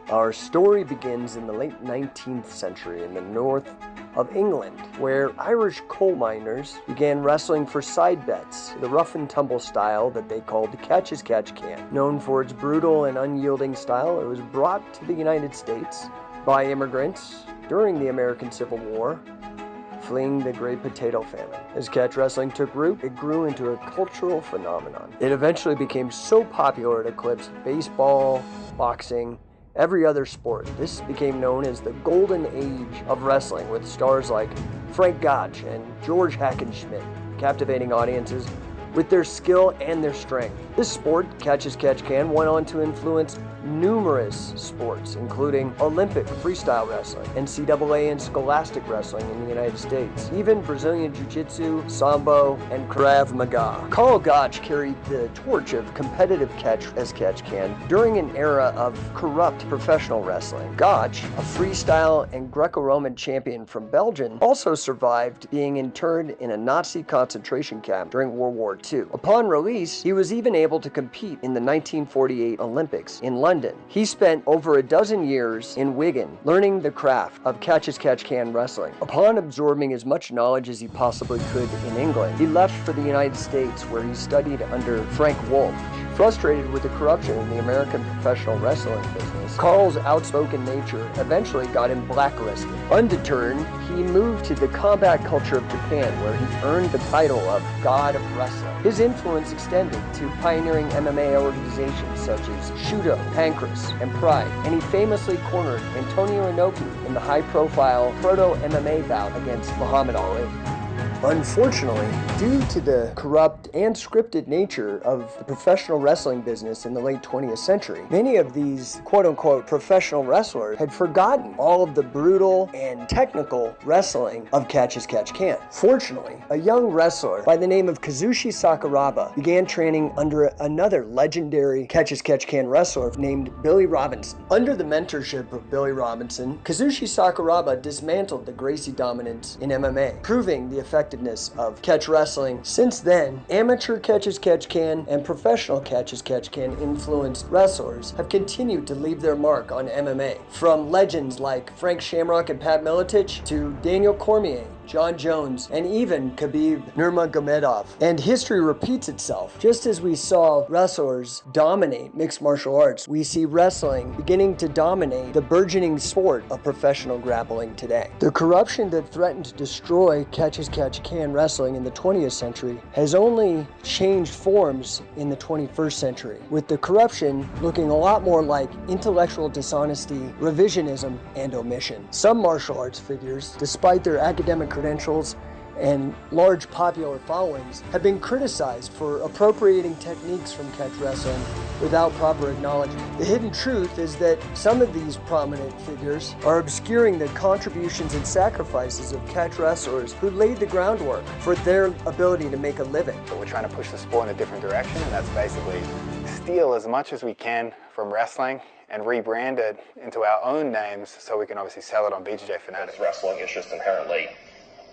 Our story begins in the late 19th century in the north of England, where Irish coal miners began wrestling for side bets, the rough and tumble style that they called catch as catch can. Known for its brutal and unyielding style, it was brought to the United States by immigrants during the American Civil War, fleeing the Great Potato Famine. As catch wrestling took root, it grew into a cultural phenomenon. It eventually became so popular it eclipsed baseball, boxing, every other sport. This became known as the golden age of wrestling, with stars like Frank Gotch and George Hackenschmidt captivating audiences with their skill and their strength. This sport, catch as catch can, went on to influence numerous sports, including Olympic freestyle wrestling, NCAA and scholastic wrestling in the United States, even Brazilian Jiu-Jitsu, Sambo, and Krav Maga. Karl Gotch carried the torch of competitive catch as catch can during an era of corrupt professional wrestling. Gotch, a freestyle and Greco-Roman champion from Belgium, also survived being interned in a Nazi concentration camp during World War II. Upon release, he was even able to compete in the 1948 Olympics in London. He spent over a dozen years in Wigan learning the craft of catch as catch can wrestling. Upon absorbing as much knowledge as he possibly could in England, he left for the United States, where he studied under Frank Wolf. Frustrated with the corruption in the American professional wrestling business, Karl's outspoken nature eventually got him blacklisted. Undeterred, he moved to the combat culture of Japan, where he earned the title of God of Wrestling. His influence extended to pioneering MMA organizations such as Shudo, Pancras, and Pride, and he famously cornered Antonio Inoki in the high-profile proto-MMA bout against Muhammad Ali. Unfortunately, due to the corrupt and scripted nature of the professional wrestling business in the late 20th century, many of these quote-unquote professional wrestlers had forgotten all of the brutal and technical wrestling of catch as catch can. Fortunately, a young wrestler by the name of Kazushi Sakuraba began training under another legendary catch as catch can wrestler named Billy Robinson. Under the mentorship of Billy Robinson, Kazushi Sakuraba dismantled the Gracie dominance in MMA, proving the effectiveness of catch wrestling. Since then, amateur catch as catch can and professional catch as catch can influenced wrestlers have continued to leave their mark on MMA. From legends like Frank Shamrock and Pat Miletich to Daniel Cormier, John Jones, and even Khabib Nurmagomedov. And history repeats itself. Just as we saw wrestlers dominate mixed martial arts, we see wrestling beginning to dominate the burgeoning sport of professional grappling today. The corruption that threatened to destroy catch as catch can wrestling in the 20th century has only changed forms in the 21st century, with the corruption looking a lot more like intellectual dishonesty, revisionism, and omission. Some martial arts figures, despite their academic credentials and large popular followings, have been criticized for appropriating techniques from catch wrestling without proper acknowledgement. The hidden truth is that some of these prominent figures are obscuring the contributions and sacrifices of catch wrestlers who laid the groundwork for their ability to make a living. So we're trying to push the sport in a different direction, and that's basically steal as much as we can from wrestling and rebrand it into our own names so we can obviously sell it on BJJ Fanatic. Wrestling is just inherently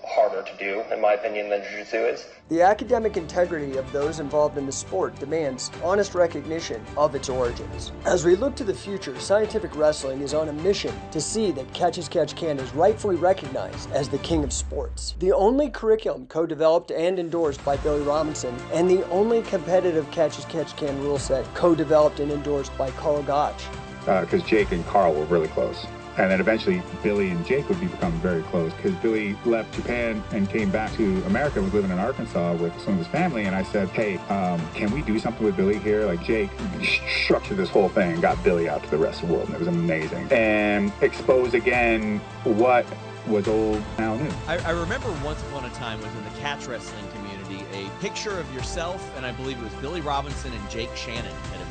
harder to do, in my opinion, than Jiu-Jitsu is. The academic integrity of those involved in the sport demands honest recognition of its origins. As we look to the future, scientific wrestling is on a mission to see that catch as catch can is rightfully recognized as the king of sports. The only curriculum co-developed and endorsed by Billy Robinson, and the only competitive catch as catch can rule set co-developed and endorsed by Karl Gotch. Because Jake and Karl were really close. And then eventually Billy and Jake would become very close, because Billy left Japan and came back to America, was living in Arkansas with some of his family, and I said, hey, can we do something with Billy here? Like, Jake structured this whole thing and got Billy out to the rest of the world, and it was amazing. And exposed again what was old, now new. I remember once upon a time within the catch wrestling community, a picture of yourself, and I believe it was Billy Robinson and Jake Shannon had emerged.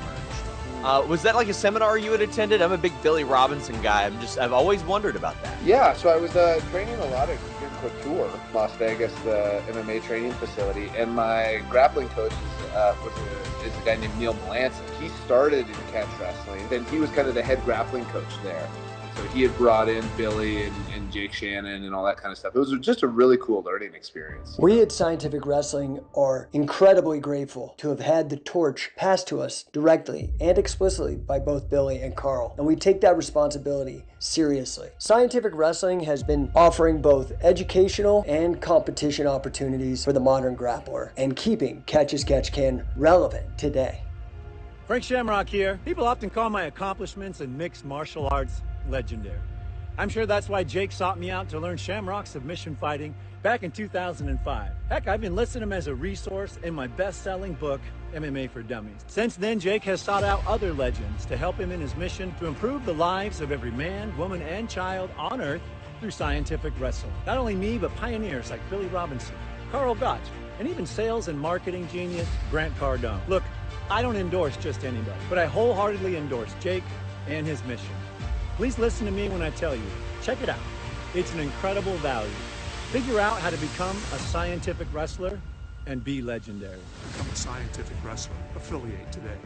Was that like a seminar you had attended? I'm a big Billy Robinson guy. I've always wondered about that. Yeah, so I was training a lot in Couture, Las Vegas, the MMA training facility, and my grappling coach is a guy named Neil Melanson. He started in catch wrestling, and he was kind of the head grappling coach there. So he had brought in Billy and Jake Shannon and all that kind of stuff. It was just a really cool learning experience. We at Scientific Wrestling are incredibly grateful to have had the torch passed to us directly and explicitly by both Billy and Karl, and we take that responsibility seriously. Scientific Wrestling has been offering both educational and competition opportunities for the modern grappler and keeping Catch as Catch Can relevant today. Frank Shamrock here. People often call my accomplishments in mixed martial arts legendary. I'm sure that's why Jake sought me out to learn Shamrock submission fighting back in 2005. Heck, I've been listing him as a resource in my best-selling book, MMA for Dummies. Since then, Jake has sought out other legends to help him in his mission to improve the lives of every man, woman, and child on Earth through scientific wrestling. Not only me, but pioneers like Billy Robinson, Karl Gotch, and even sales and marketing genius Grant Cardone. Look, I don't endorse just anybody, but I wholeheartedly endorse Jake and his mission. Please listen to me when I tell you, check it out. It's an incredible value. Figure out how to become a scientific wrestler and be legendary. Become a scientific wrestler. Affiliate today.